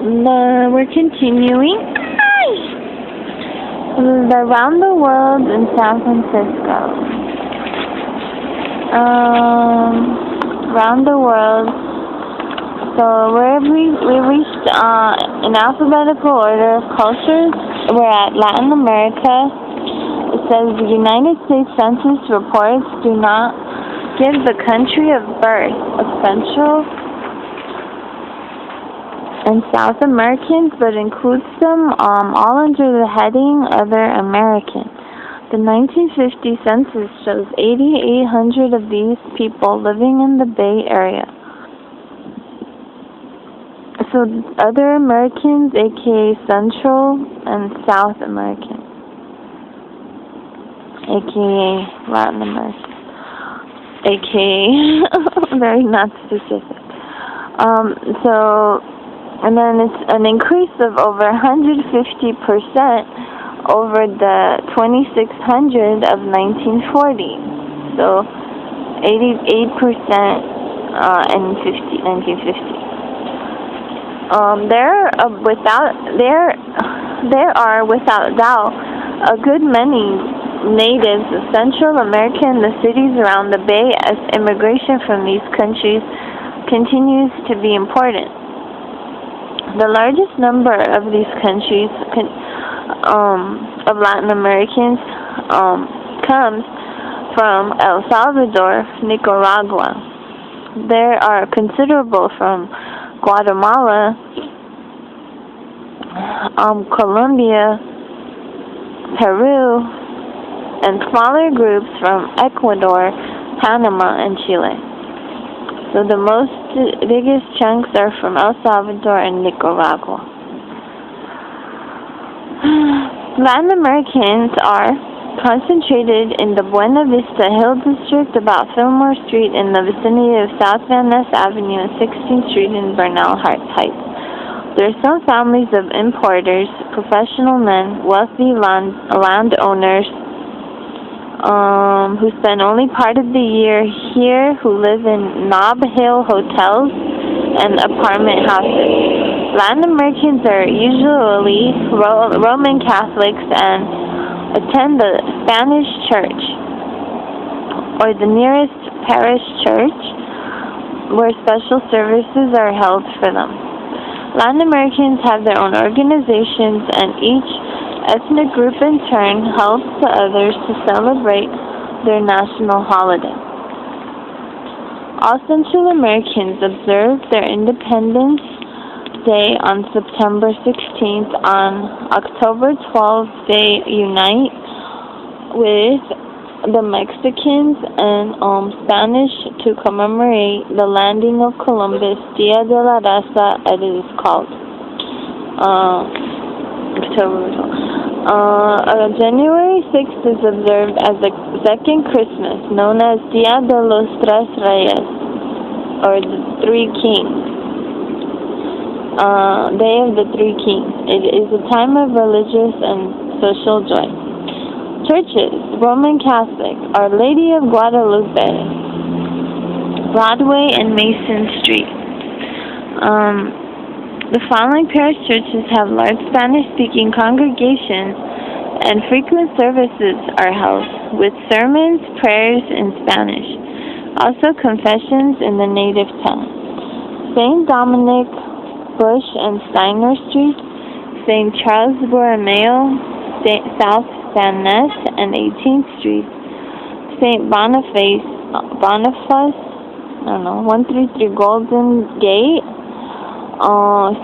We're continuing. Around the world in San Francisco. Around the world. So where we reached in alphabetical order of cultures. We're at Latin America. It says the United States Census reports do not give the country of birth essential and South Americans, but includes them all under the heading Other American. The 1950 census shows 8,800 of these people living in the Bay Area. So Other Americans, aka Central and South American, aka Latin American, aka very not specific. And then it's an increase of over 150% over the 2,600 of 1940. So 88% in 1950. There are without doubt a good many natives of Central America in the cities around the Bay, as immigration from these countries continues to be important. The largest number of these countries, of Latin Americans, comes from El Salvador, Nicaragua. There are considerable from Guatemala, Colombia, Peru, and smaller groups from Ecuador, Panama, and Chile. So the biggest chunks are from El Salvador and Nicaragua. Latin Americans are concentrated in the Buena Vista Hill District, about Fillmore Street, in the vicinity of South Van Ness Avenue and 16th Street in Bernal Heights. There are some families of importers, professional men, wealthy landowners, who spend only part of the year here, who live in Nob Hill hotels and apartment houses. Latin Americans are usually Roman Catholics and attend the Spanish church or the nearest parish church where special services are held for them. Latin Americans have their own organizations, and each ethnic group in turn helps the others to celebrate their national holiday. All Central Americans observe their Independence Day on September 16th. On October 12th, they unite with the Mexicans and Spanish to commemorate the landing of Columbus, Dia de la Raza, as it is called. October 12th. January 6th is observed as the second Christmas, known as Dia de los Tres Reyes, or the Three Kings. Day of the Three Kings. It is a time of religious and social joy. Churches: Roman Catholic, Our Lady of Guadalupe, Broadway and Mason Street. The following parish churches have large Spanish-speaking congregations, and frequent services are held, with sermons, prayers in Spanish. Also confessions in the native tongue. St. Dominic, Bush and Steiner Streets, St. Charles Borromeo, South Van Ness and 18th Street, St. Boniface, 133 Golden Gate,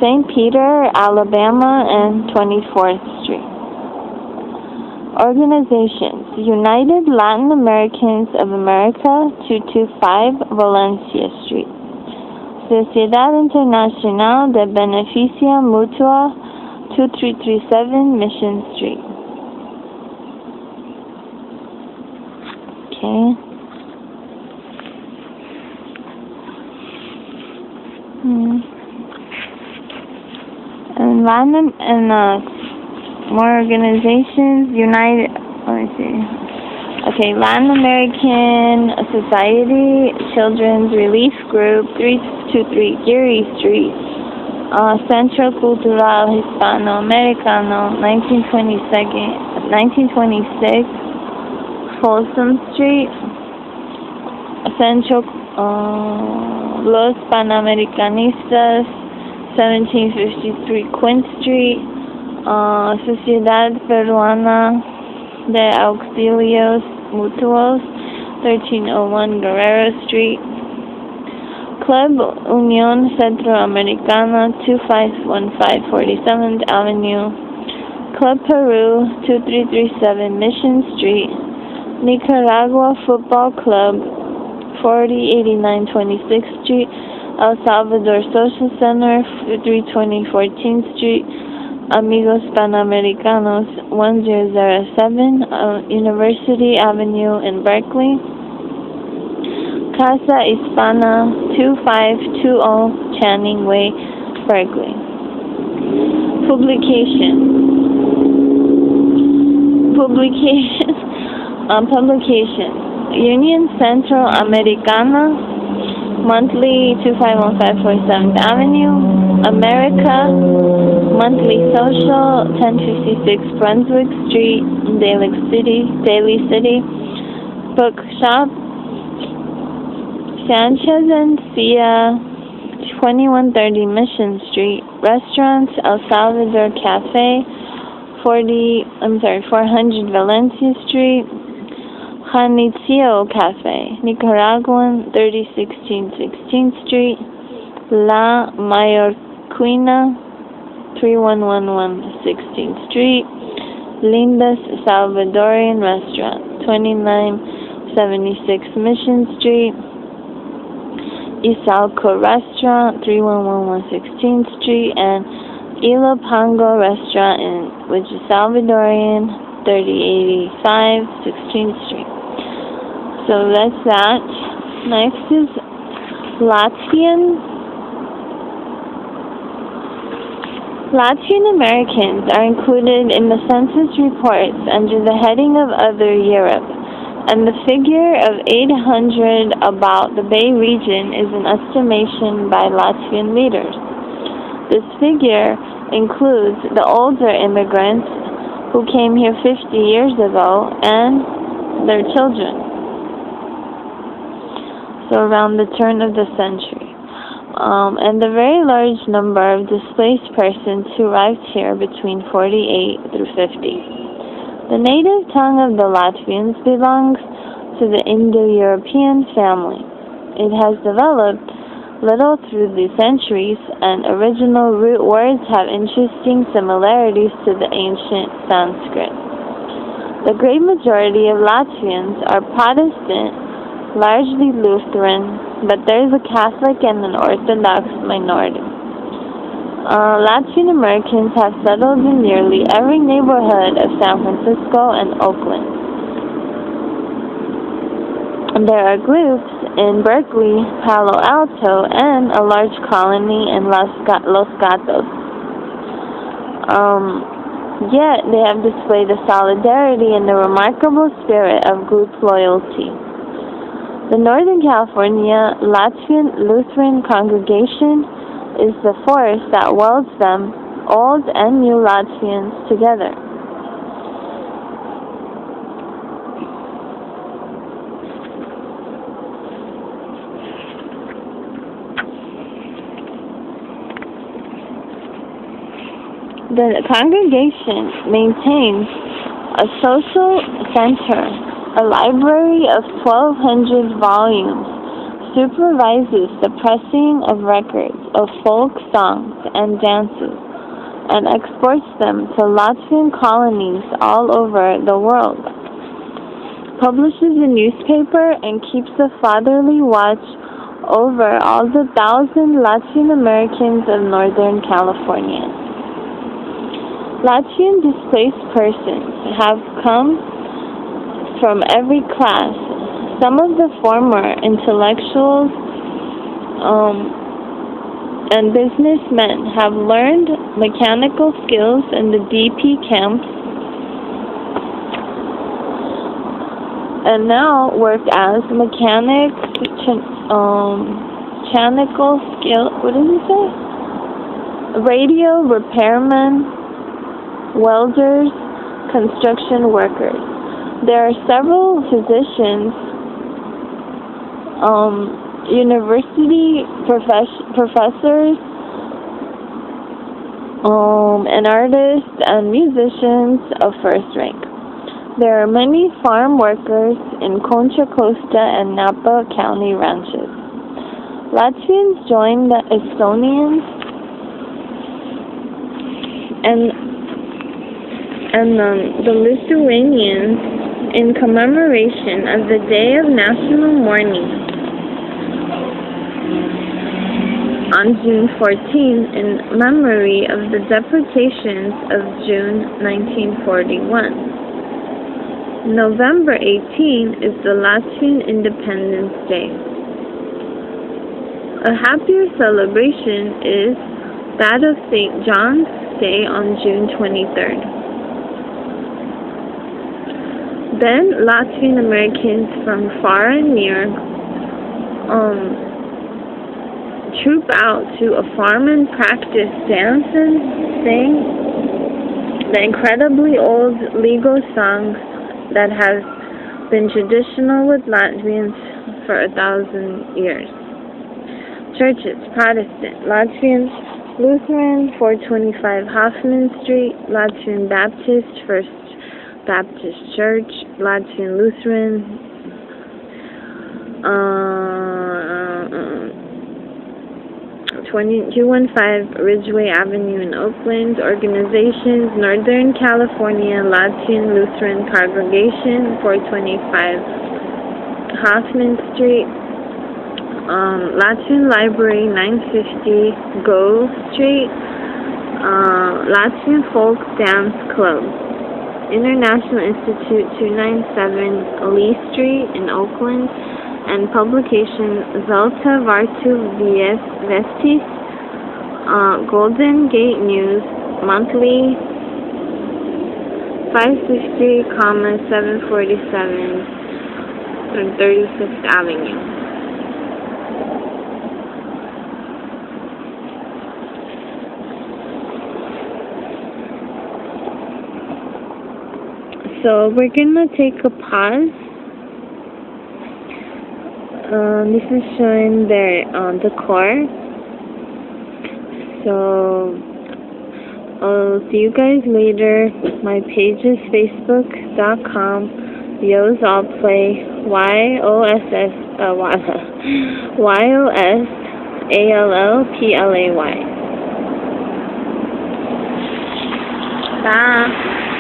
St. Peter, Alabama, and 24th Street. Organizations: United Latin Americans of America, 225 Valencia Street. Sociedad Internacional de Beneficia Mutua, 2337 Mission Street. Okay. And more organizations. Latin American Society, Children's Relief Group, 323 Geary Street, Centro Cultural Hispano-Americano, 1926, Folsom Street, Centro Los Panamericanistas, 1753 Quinn Street, Sociedad Peruana de Auxilios Mutuos, 1301 Guerrero Street, Club Unión Centroamericana, 2515 47th Avenue, Club Peru, 2337 Mission Street, Nicaragua Football Club, 4089 26th Street, El Salvador Social Center, 320 14th Street, Amigos Panamericanos, 1007 University Avenue in Berkeley, Casa Hispana, 2520 Channing Way, Berkeley. Publication. Union Central Americana, monthly, 2515 47th Avenue, America, monthly social, 1056 Brunswick Street, Daly City, Bookshop, Sanchez and Cia, 2130 Mission Street, Restaurants, El Salvador Cafe, 400 Valencia Street, Janitzio Cafe, Nicaraguan, 3016 16th Street, La Mallorquina, 3111 16th Street, Linda's Salvadorian Restaurant, 2976 Mission Street, Isalco Restaurant, 3111 16th Street, and Ilopango Restaurant, which is Salvadorian, 3085 16th Street. So that's that. Next is Latvian Americans are included in the census reports under the heading of Other Europe, and the figure of 800 about the Bay region is an estimation by Latvian leaders. This figure includes the older immigrants who came here 50 years ago and their children. So around the turn of the century. And the very large number of displaced persons who arrived here between 48 through 50. The native tongue of the Latvians belongs to the Indo-European family. It has developed little through the centuries, and original root words have interesting similarities to the ancient Sanskrit. The great majority of Latvians are Protestant, largely Lutheran, but there is a Catholic and an Orthodox minority. Latvian Americans have settled in nearly every neighborhood of San Francisco and Oakland. And there are groups in Berkeley, Palo Alto, and a large colony in Los Gatos. Yet they have displayed a solidarity and a remarkable spirit of group loyalty. The Northern California Latvian Lutheran congregation is the force that welds them, old and new Latvians, together. The congregation maintains a social center, a library of 1,200 volumes, supervises the pressing of records of folk songs and dances, and exports them to Latvian colonies all over the world. Publishes a newspaper and keeps a fatherly watch over all the 1,000 Latvian Americans of Northern California. Latvian displaced persons have come from every class. Some of the former intellectuals and businessmen have learned mechanical skills in the DP camps and now work as mechanical skill. What did he say? radio repairmen, welders, construction workers. There are several physicians, university professors, and artists and musicians of first rank. There are many farm workers in Contra Costa and Napa County ranches. Latvians joined the Estonians and the Lithuanians in commemoration of the Day of National Mourning on June 14 in memory of the deportations of June 1941. November 18 is the Latvian Independence Day. A happier celebration is that of St. John's Day on June 23rd. Then Latvian Americans from far and near troop out to a farm and practice dance and sing the incredibly old legal songs that have been traditional with Latvians for 1,000 years. Churches: Protestant, Latvian Lutheran, 425 Hoffman Street; Latvian Baptist, First Baptist Church; Latvian Lutheran, 215 Ridgeway Avenue in Oakland. Organizations: Northern California Latvian Lutheran Congregation, 425 Hoffman Street; Latvian Library, 950 Go Street; Latvian Folk Dance Club; International Institute, 297 Lee Street in Oakland; and publication Zalta Vartu Vestis, Golden Gate News, monthly, 550,747 on 36th Avenue. So we're gonna take a pause. This is showing their decor. So I'll see you guys later. My page is facebook.com YOSALLPLAY YOSALLPLAY. Bye.